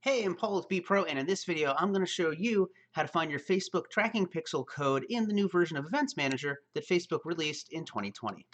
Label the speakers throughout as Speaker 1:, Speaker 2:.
Speaker 1: Hey, I'm Paul with BPro, and in this video, I'm going to show you how to find your Facebook tracking pixel code in the new version of Events Manager that Facebook released in 2020.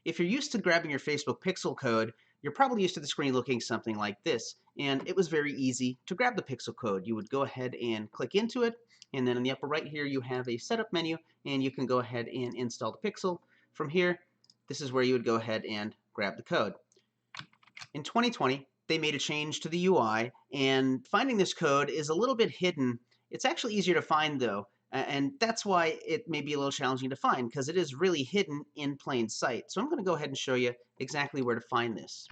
Speaker 1: If you're used to grabbing your Facebook pixel code, you're probably used to the screen looking something like this, and it was very easy to grab the pixel code. You would go ahead and click into it, and then in the upper right here, you have a setup menu, and you can go ahead and install the pixel. From here, this is where you would go ahead and grab the code. In 2020, they made a change to the UI, and finding this code is a little bit hidden. It's actually easier to find, though, and that's why it may be a little challenging to find, because it is really hidden in plain sight. So I'm going to go ahead and show you exactly where to find this.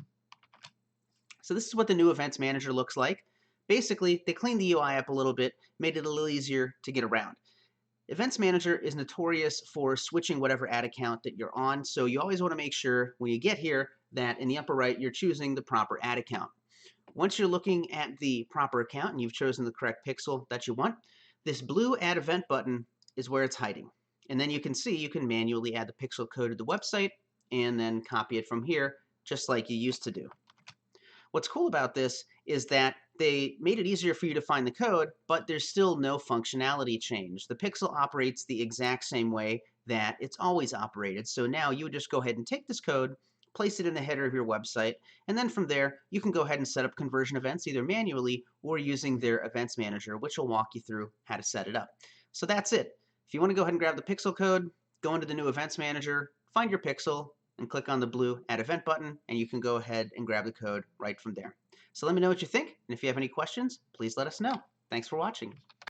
Speaker 1: So this is what the new Events Manager looks like. Basically, they cleaned the UI up a little bit, made it a little easier to get around. Events Manager is notorious for switching whatever ad account that you're on, so you always want to make sure when you get here that in the upper right you're choosing the proper ad account. Once you're looking at the proper account and you've chosen the correct pixel that you want, this blue Add Event button is where it's hiding. And then you can see you can manually add the pixel code to the website and then copy it from here just like you used to do. What's cool about this is that they made it easier for you to find the code, but there's still no functionality change. The pixel operates the exact same way that it's always operated. So now you would just go ahead and take this code, place it in the header of your website, and then from there you can go ahead and set up conversion events either manually or using their Events Manager, which will walk you through how to set it up. So that's it. If you want to go ahead and grab the pixel code, go into the new Events Manager, find your pixel, and click on the blue Add Event button, and you can go ahead and grab the code right from there. So let me know what you think, and if you have any questions, please let us know. Thanks for watching.